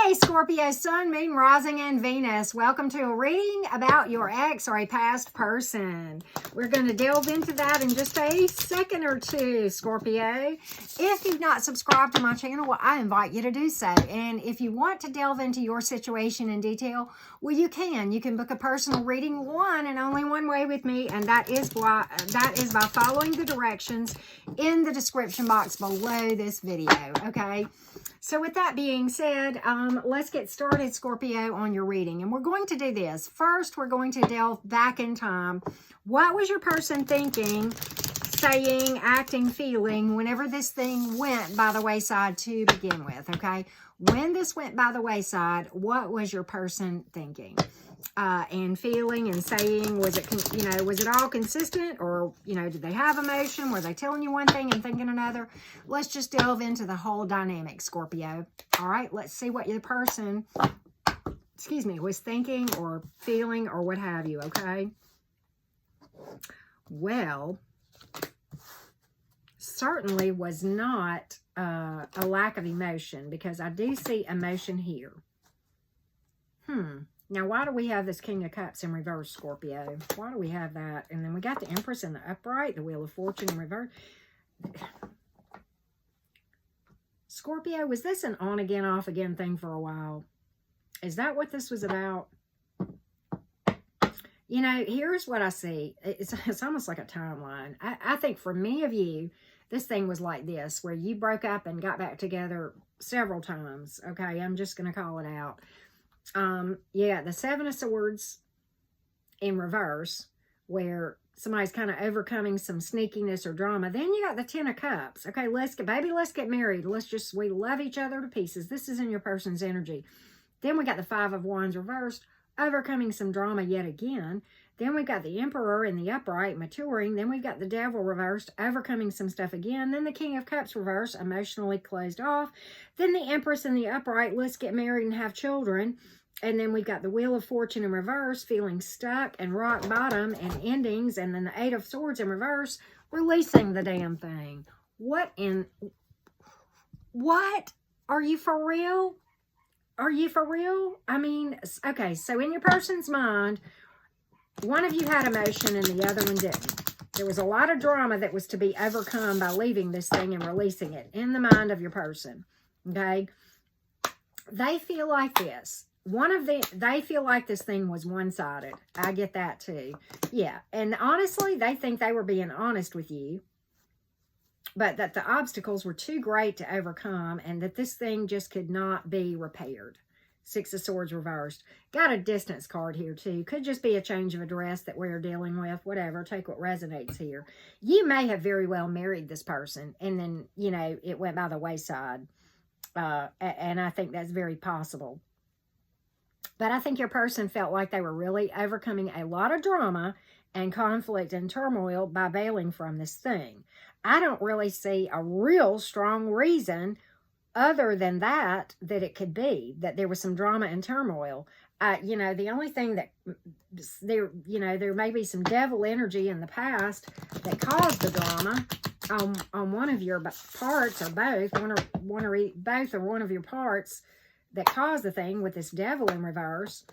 Hey, Scorpio, Sun, Moon, Rising, and Venus. Welcome to a reading about your ex or a past person. We're going to delve into that in just a second or two, Scorpio. If you've not subscribed to my channel, well, I invite you to do so. And if you want to delve into your situation in detail, well, you can. You can book a personal reading one and only one way with me, and that is by following the directions in the description box below this video, okay? So with that being said, let's get started, Scorpio, on your reading. And we're going to do this. First, we're going to delve back in time. What was your person thinking, saying, acting, feeling whenever this thing went by the wayside to begin with, okay? When this went by the wayside, what was your person thinking? And feeling and saying? Was it, was it all consistent, or, did they have emotion? Were they telling you one thing and thinking another? Let's just delve into the whole dynamic, Scorpio. All right, let's see what your person, was thinking or feeling or what have you, okay? Well, certainly was not a lack of emotion, because I do see emotion here. Now, why do we have this King of Cups in reverse, Scorpio? Why do we have that? And then we got the Empress in the upright, the Wheel of Fortune in reverse. Scorpio, was this an on-again, off-again thing for a while? Is that what this was about? Here's what I see. It's almost like a timeline. I think for many of you, this thing was like this, where you broke up and got back together several times. Okay, I'm just going to call it out. Yeah, the Seven of Swords in reverse, where somebody's kind of overcoming some sneakiness or drama. Then you got the Ten of Cups. Okay, let's get married. We love each other to pieces. This is in your person's energy. Then we got the Five of Wands reversed, overcoming some drama yet again. Then we've got the Emperor in the upright, maturing. Then we've got the Devil reversed, overcoming some stuff again. Then the King of Cups reversed, emotionally closed off. Then the Empress in the upright, let's get married and have children. And then we've got the Wheel of Fortune in reverse, feeling stuck and rock bottom and endings. And then the Eight of Swords in reverse, releasing the damn thing. What? Are you for real? Are you for real? I mean, okay, so in your person's mind, one of you had emotion and the other one didn't. There was a lot of drama that was to be overcome by leaving this thing and releasing it in the mind of your person, okay? They feel like this. They feel like this thing was one-sided. I get that too. Yeah, and honestly, they think they were being honest with you, but that the obstacles were too great to overcome and that this thing just could not be repaired. Six of Swords reversed. Got a distance card here too. Could just be a change of address that we're dealing with. Whatever. Take what resonates here. You may have very well married this person and then, it went by the wayside. And I think that's very possible. But I think your person felt like they were really overcoming a lot of drama and conflict and turmoil by bailing from this thing. I don't really see a real strong reason other than that it could be that there was some drama and turmoil. The only thing that there may be some devil energy in the past that caused the drama on one of your parts, or both, both or one of your parts that caused the thing with this devil in reverse.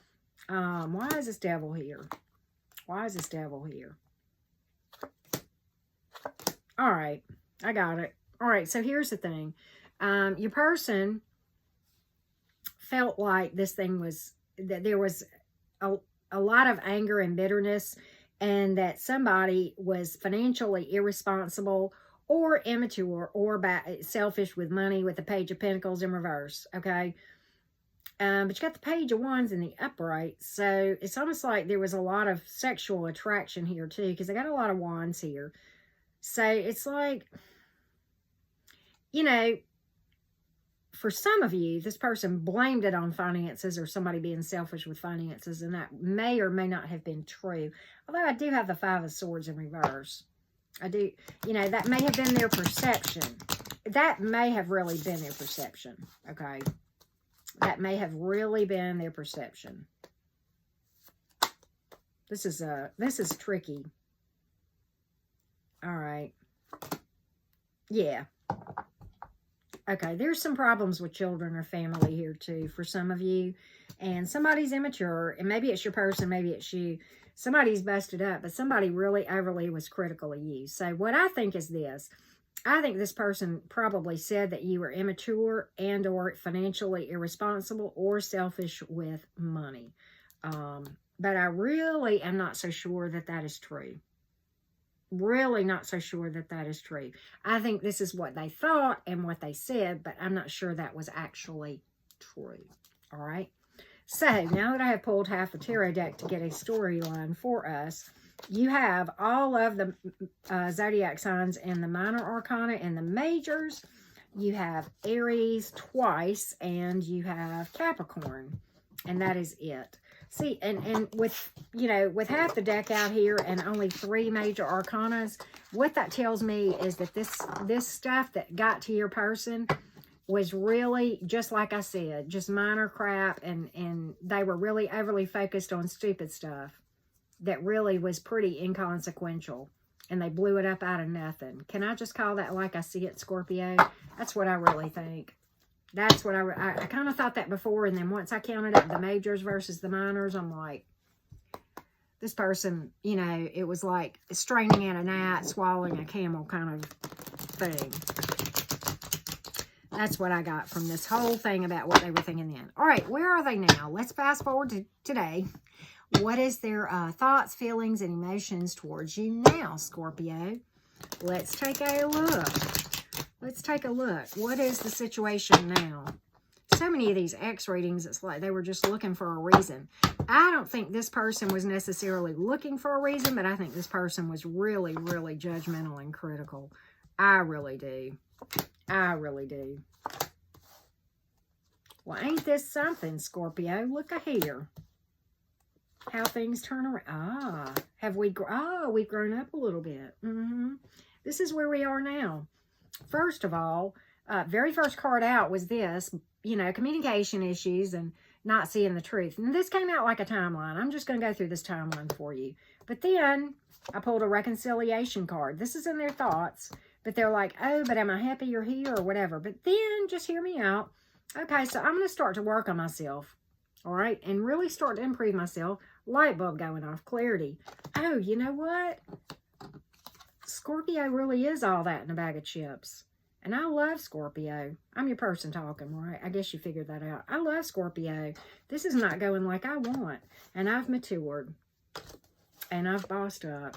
Why is this devil here? Why is this devil here? All right, I got it. All right, so here's the thing. Your person felt like this thing was, that there was a lot of anger and bitterness, and that somebody was financially irresponsible or immature or selfish with money, with the Page of Pentacles in reverse, okay? But you got the Page of Wands in the upright, so it's almost like there was a lot of sexual attraction here too, because I got a lot of wands here. So it's like, for some of you, this person blamed it on finances or somebody being selfish with finances, and that may or may not have been true. Although I do have the Five of Swords in reverse. I do, that may have been their perception. That may have really been their perception, okay? That may have really been their perception. This is tricky. All right. Yeah. Okay, there's some problems with children or family here too for some of you. And somebody's immature, and maybe it's your person, maybe it's you. Somebody's busted up, but somebody really overly was critical of you. So what I think is this. I think this person probably said that you were immature and or financially irresponsible or selfish with money. But I really am not so sure that that is true. Really not so sure that that is true. I think this is what they thought and what they said, but I'm not sure that was actually true. All right. So now that I have pulled half the tarot deck to get a storyline for us, you have all of the zodiac signs in the minor arcana and the majors. You have Aries twice, and you have Capricorn, and that is it. See, and with, you know, with half the deck out here and only 3 major arcanas, what that tells me is that this stuff that got to your person was really, just like I said, just minor crap, and they were really overly focused on stupid stuff that really was pretty inconsequential, and they blew it up out of nothing. Can I just call that like I see it, Scorpio? That's what I really think. That's what I kind of thought that before, and then once I counted up the majors versus the minors, I'm like, this person, you know, it was like straining at a gnat, swallowing a camel kind of thing. That's what I got from this whole thing about what they were thinking then. All right, where are they now? Let's fast forward to today. What is their thoughts, feelings, and emotions towards you now, Scorpio? Let's take a look. Let's take a look. What is the situation now? So many of these X readings, it's like they were just looking for a reason. I don't think this person was necessarily looking for a reason, but I think this person was really, really judgmental and critical. I really do. I really do. Well, ain't this something, Scorpio? Look here. How things turn around. We've grown up a little bit. This is where we are now. First of all, very first card out was this, you know, communication issues and not seeing the truth. And this came out like a timeline. I'm just going to go through this timeline for you. But then I pulled a reconciliation card. This is in their thoughts, but they're like, oh, but am I happy you're here or whatever? But then just hear me out. Okay, so I'm going to start to work on myself. All right, and really start to improve myself. Light bulb going off, clarity. Oh, you know what? Scorpio really is all that in a bag of chips. And I love Scorpio. I'm your person talking, right? I guess you figured that out. I love Scorpio. This is not going like I want. And I've matured. And I've bossed up.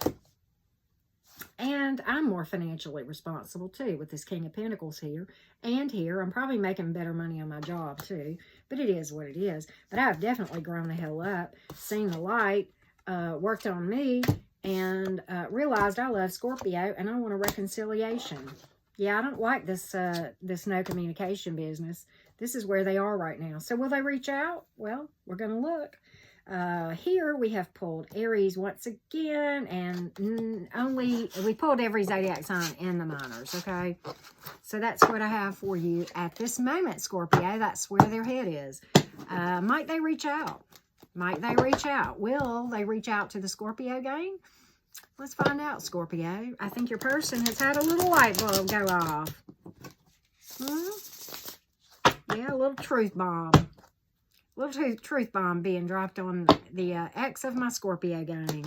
And I'm more financially responsible, too, with this King of Pentacles here. And here, I'm probably making better money on my job, too. But it is what it is. But I've definitely grown the hell up, seen the light, worked on me, and realized I love Scorpio, and I want a reconciliation. Yeah, I don't like this this no communication business. This is where they are right now. So will they reach out? Well, we're going to look. Here we have pulled Aries once again, and we pulled every zodiac sign in the minors, okay? So that's what I have for you at this moment, Scorpio. That's where their head is. Might they reach out? Might they reach out? Will they reach out to the Scorpio gang? Let's find out, Scorpio. I think your person has had a little light bulb go off. Yeah, a little truth bomb. Little truth bomb being dropped on the ex of my Scorpio gang.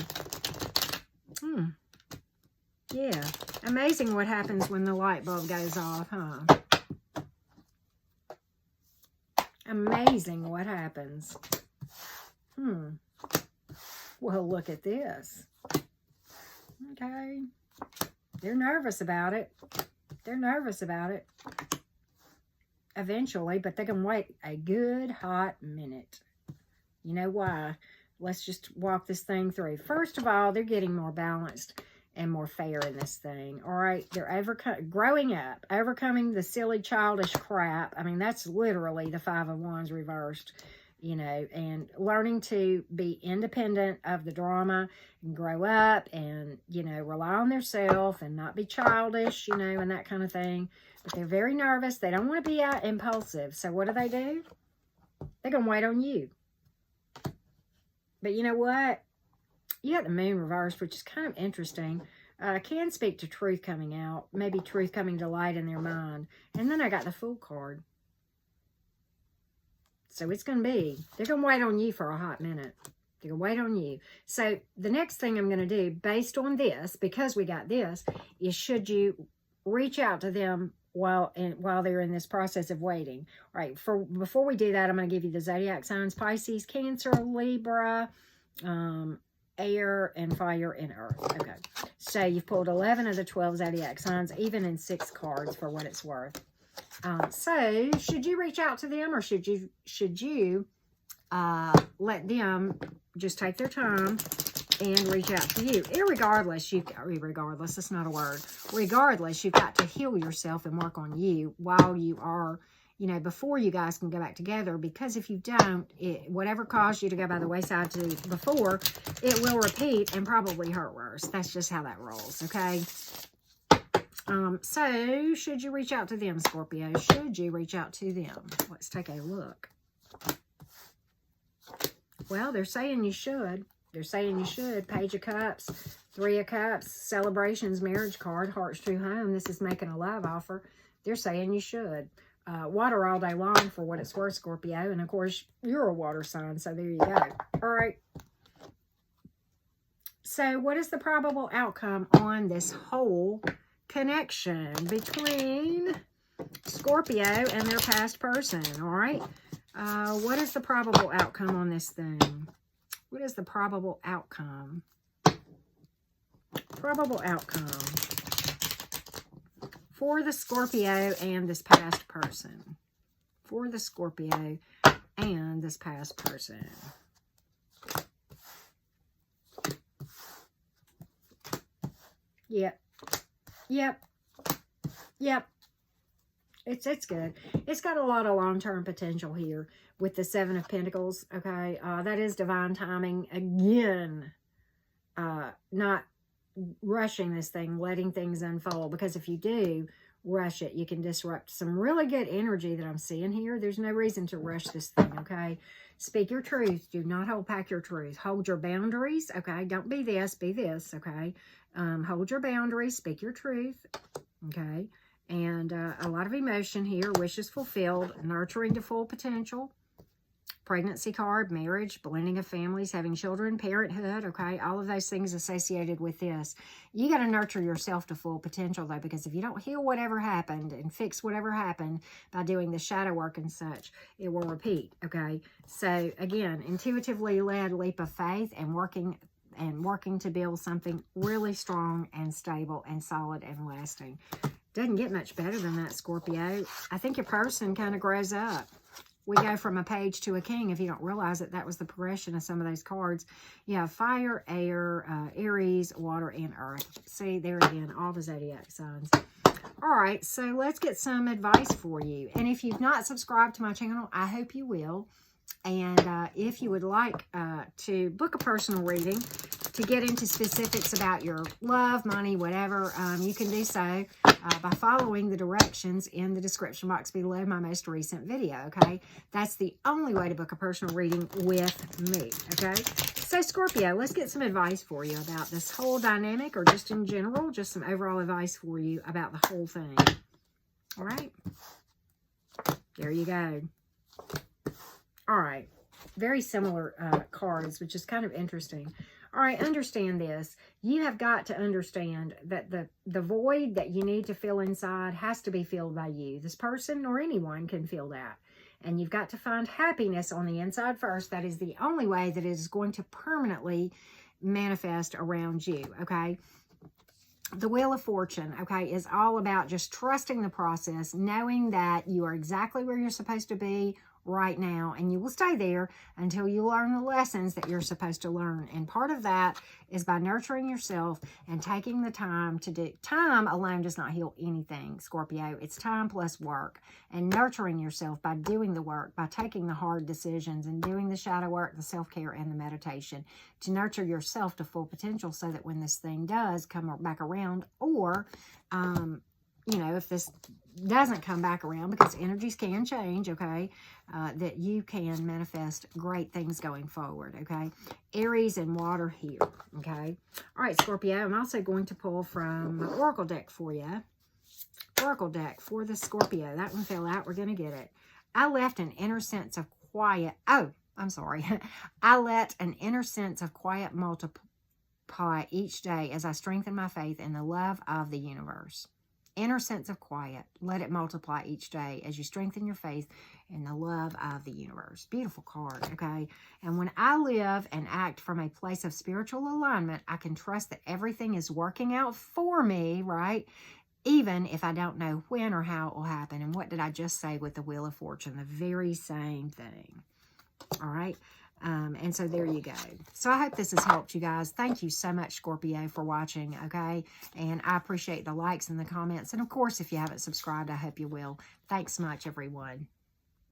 Yeah. Amazing what happens when the light bulb goes off, huh? Amazing what happens. Well, look at this. Okay. They're nervous about it. They're nervous about it. Eventually, but they can wait a good hot minute. You know why? Let's just walk this thing through. First of all, they're getting more balanced and more fair in this thing. All right, they're growing up, overcoming the silly, childish crap. I mean, that's literally the Five of Wands reversed, you know, and learning to be independent of the drama and grow up and, you know, rely on themselves and not be childish, you know, and that kind of thing. But they're very nervous. They don't want to be impulsive. So what do? They're going to wait on you. But you know what? You got the moon reversed, which is kind of interesting. Can speak to truth coming out. Maybe truth coming to light in their mind. And then I got the Fool card. So it's going to be, they're going to wait on you for a hot minute. They're going to wait on you. So the next thing I'm going to do, based on this, because we got this, is should you reach out to them while they're in this process of waiting. All right, before we do that, I'm going to give you the zodiac signs: Pisces, Cancer, Libra, air, and fire, and earth. Okay, so you've pulled 11 of the 12 zodiac signs, even in 6 cards for what it's worth. So should you reach out to them, or should you let them just take their time and reach out to you? Regardless, it's not a word. Regardless, you've got to heal yourself and work on you while you are, before you guys can go back together. Because if you don't, whatever caused you to go by the wayside before, it will repeat and probably hurt worse. That's just how that rolls, okay? So should you reach out to them, Scorpio? Should you reach out to them? Let's take a look. Well, they're saying you should. They're saying you should. Page of Cups, 3 of Cups, Celebrations, Marriage card, Heart's True Home. This is making a love offer. They're saying you should. Water all day long for what it's worth, Scorpio. And, of course, you're a water sign, so there you go. All right. So what is the probable outcome on this whole connection between Scorpio and their past person? All right. What is the probable outcome on this thing? What is the probable outcome? Probable outcome for the Scorpio and this past person. For the Scorpio and this past person. Yep. Yep. Yep. It's good. It's got a lot of long-term potential here with the 7 of Pentacles, okay? That is divine timing. Again, not rushing this thing, letting things unfold. Because if you do rush it, you can disrupt some really good energy that I'm seeing here. There's no reason to rush this thing, okay? Speak your truth. Do not hold back your truth. Hold your boundaries, okay? Don't be this, okay? Hold your boundaries. Speak your truth, okay? And a lot of emotion here, wishes fulfilled, nurturing to full potential, pregnancy card, marriage, blending of families, having children, parenthood, okay? All of those things associated with this. You got to nurture yourself to full potential, though, because if you don't heal whatever happened and fix whatever happened by doing the shadow work and such, it will repeat, okay? So, again, intuitively led leap of faith and working to build something really strong and stable and solid and lasting. Doesn't get much better than that, Scorpio. I think your person kind of grows up. We go from a page to a king. If you don't realize it, that was the progression of some of those cards. You have fire, air, Aries, water, and earth. See, there again, all the zodiac signs. All right, so let's get some advice for you. And if you've not subscribed to my channel, I hope you will. And if you would like to book a personal reading to get into specifics about your love, money, whatever, you can do so by following the directions in the description box below my most recent video, okay? That's the only way to book a personal reading with me, okay? So, Scorpio, let's get some advice for you about this whole dynamic, or just in general, just some overall advice for you about the whole thing. All right? There you go. All right, very similar cards, which is kind of interesting. All right, understand this. You have got to understand that the void that you need to fill inside has to be filled by you. This person or anyone can feel that. And you've got to find happiness on the inside first. That is the only way that it is going to permanently manifest around you, okay? The Wheel of Fortune, okay, is all about just trusting the process, knowing that you are exactly where you're supposed to be right now, and you will stay there until you learn the lessons that you're supposed to learn. And part of that is by nurturing yourself and taking the time to do. Time alone does not heal anything, Scorpio. It's time plus work, and nurturing yourself by doing the work, by taking the hard decisions and doing the shadow work, the self-care, and the meditation to nurture yourself to full potential, so that when this thing does come back around, or you know, if this doesn't come back around, because energies can change, okay, that you can manifest great things going forward, okay? Aries and water here, okay? All right, Scorpio, I'm also going to pull from my Oracle deck for you. Oracle deck for the Scorpio. That one fell out. We're going to get it. I left an inner sense of quiet. Oh, I'm sorry. I let an inner sense of quiet multiply each day as I strengthen my faith in the love of the universe. Inner sense of quiet. Let it multiply each day as you strengthen your faith in the love of the universe. Beautiful card, okay? And when I live and act from a place of spiritual alignment, I can trust that everything is working out for me, right? Even if I don't know when or how it will happen. And what did I just say with the Wheel of Fortune? The very same thing. All right? And so there you go. So I hope this has helped you guys. Thank you so much, Scorpio, for watching, okay? And I appreciate the likes and the comments. And, of course, if you haven't subscribed, I hope you will. Thanks much, everyone.